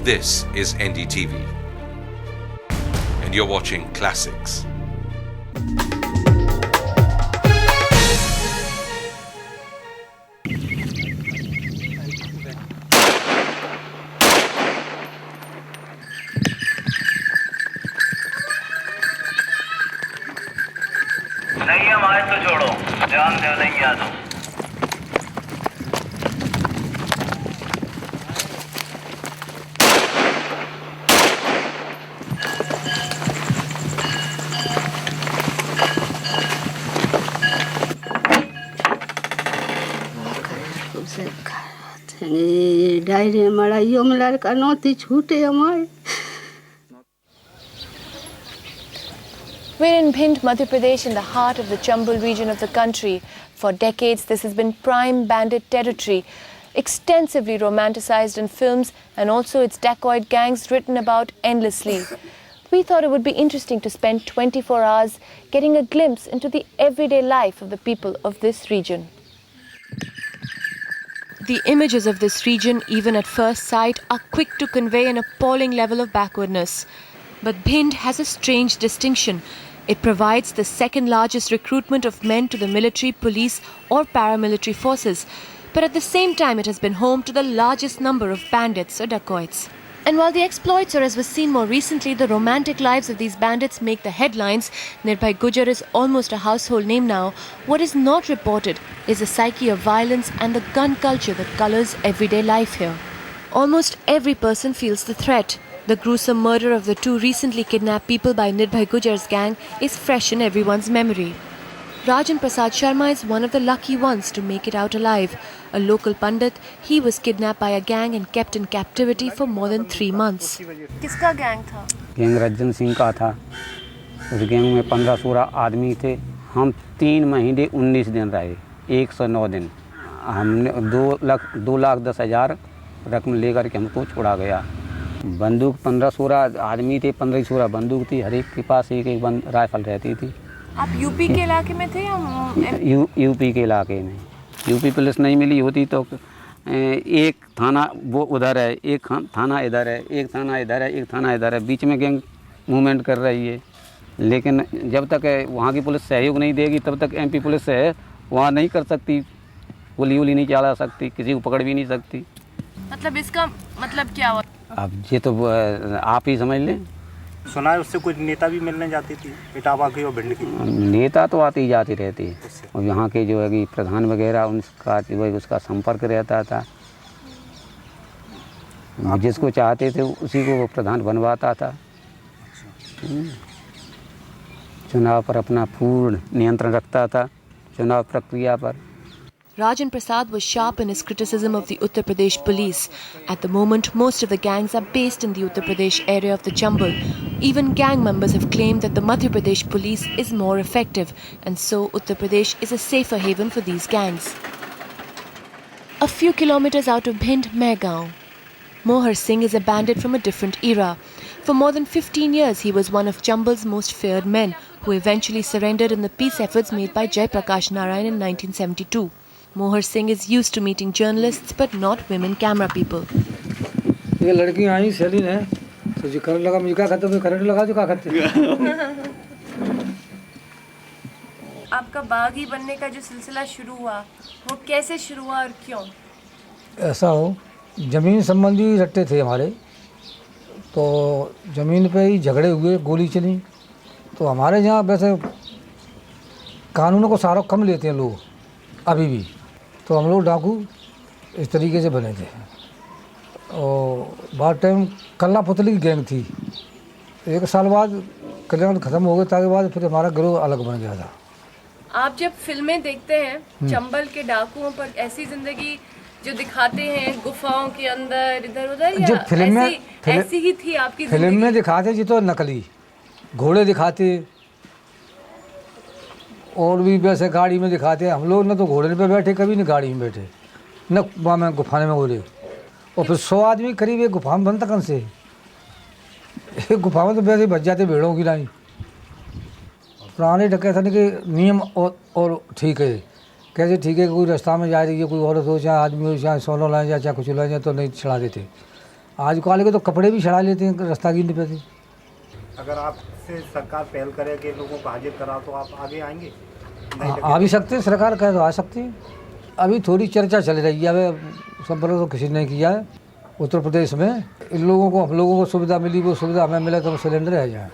This is NDTV, and you're watching Classics. संयम आए तो छोड़ो, ध्यान दो नहीं आ दो। डायरी मड़ाइयों में लड़का नौती छूटे हमारे। We're in Bhind, Madhya Pradesh, in the heart of the Chambal region of the country. For decades, this has been prime bandit territory, extensively romanticized in films, and also its dacoit gangs written about endlessly. We thought it would be interesting to spend 24 hours getting a glimpse into the everyday life of the people of this region. The images of this region, even at first sight, are quick to convey an appalling level of backwardness. But Bhind has a strange distinction. It provides the second largest recruitment of men to the military, police or paramilitary forces. But at the same time, it has been home to the largest number of bandits or dacoits. And while the exploits, or as was seen more recently, the romantic lives of these bandits make the headlines, Nirbhay Gujar is almost a household name now. What is not reported is the psyche of violence and the gun culture that colors everyday life here. Almost every person feels the threat. The gruesome murder of the two recently kidnapped people by Nirbhay Gujar's gang is fresh in everyone's memory. Rajan Prasad Sharma is one of the lucky ones to make it out alive. A local pandit, he was kidnapped by a gang and kept in captivity for more than 3 months. किसका gang था? Gang Rajjan Singh का था। उस gang में 15-16 आदमी थे। हम 3 महीने 19 दिन रहे, 109 दिन। हमने 2,10,000 रकम लेकर के हमको छोड़ा गया। बंदूक 15-16 आदमी थे, 15-16 बंदूक थी, हर एक के पास एक राइफल रहती थी। आप यूपी के इलाके में थे या यूपी के इलाके में? यूपी पुलिस नहीं मिली होती तो एक थाना वो उधर है, एक थाना इधर है, एक थाना इधर है, एक थाना इधर है, बीच में गैंग मूवमेंट कर रही है। लेकिन जब तक वहाँ की पुलिस सहयोग नहीं देगी तब तक एमपी पुलिस है वहाँ नहीं कर सकती, गोली नहीं चला सकती, किसी को पकड़ भी नहीं सकती। मतलब इसका मतलब क्या हुआ? अब ये तो आप ही समझ लें। सुना है उससे कुछ नेता भी मिलने जाती थी, इटावा की और भिंड की। नेता तो आती जाती रहती है, और यहाँ के जो है कि प्रधान वगैरह उनका जो है उसका संपर्क रहता था। जिसको चाहते थे उसी को वो प्रधान बनवाता था। चुनाव पर अपना पूर्ण नियंत्रण रखता था, चुनाव प्रक्रिया पर। Rajan Prasad was sharp in his criticism of the Uttar Pradesh police. At the moment, most of the gangs are based in the Uttar Pradesh area of the Chambal. Even gang members have claimed that the Madhya Pradesh police is more effective, and so Uttar Pradesh is a safer haven for these gangs. A few kilometers out of Bhind, Mehgaon, Mohar Singh is a bandit from a different era. For more than 15 years, he was one of Chambal's most feared men, who eventually surrendered in the peace efforts made by Jai Prakash Narayan in 1972. Mohar Singh is used to meeting journalists but not women camera people. ये लड़की आई सैलीन है तो जो current लगा मुझे क्या कहते हो, करंट लगा जो क्या करते। आपका बागी बनने का जो सिलसिला शुरू हुआ वो कैसे शुरू हुआ और क्यों? ऐसा हो, ज़मीन संबंधी रट्टे थे हमारे, तो ज़मीन पे ही झगड़े हुए, गोली चली। तो हमारे यहाँ वैसे कानूनों को सारा कम लेते हैं लोग अभी भी, तो हम लोग डाकू इस तरीके से बने थे। और बाद टाइम कल्ला पुतली की गैंग थी। 1 साल बाद कल्याण ख़त्म हो गया, ताकि बाद फिर हमारा गिरोह अलग बन गया था। आप जब फिल्में देखते हैं चंबल के डाकुओं पर ऐसी जिंदगी जो दिखाते हैं गुफाओं के अंदर इधर उधर, जो या फिल्म में ऐसी ही थी आपकी फिल्म में दिखाते जी तो नकली घोड़े दिखाते, और भी वैसे गाड़ी में दिखाते। हम लोग न तो घोड़े पे बैठे, कभी न गाड़ी में बैठे, न वहाँ में गुफा में बोले। और फिर 100 आदमी करीब एक गुफा में बनता कौन से, एक गुफा में तो वैसे बच जाते भेड़ों की लाइन। पुराने डकैतन के नियम और ठीक है, कैसे ठीक है, कोई रास्ता में जा रही है, कोई औरत हो चाहे आदमी हो, चाहे सोना लाए जाए चाहे कुछ लाए जाए, तो नहीं छड़ा देते। आजकल के तो कपड़े भी छड़ा लेते हैं रास्ता गिरने पे। अगर आपसे सरकार पहल करे कि लोगों को हाजिर करा तो आप आगे आएंगे? आ भी सकते हैं, सरकार कहे तो आ सकती है। अभी थोड़ी चर्चा चल रही है, अभी संपर्क तो किसी ने किया है उत्तर प्रदेश में। इन लोगों को, हम लोगों को सुविधा मिली, वो सुविधा हमें मिले तो हम सिलेंडर है जाए।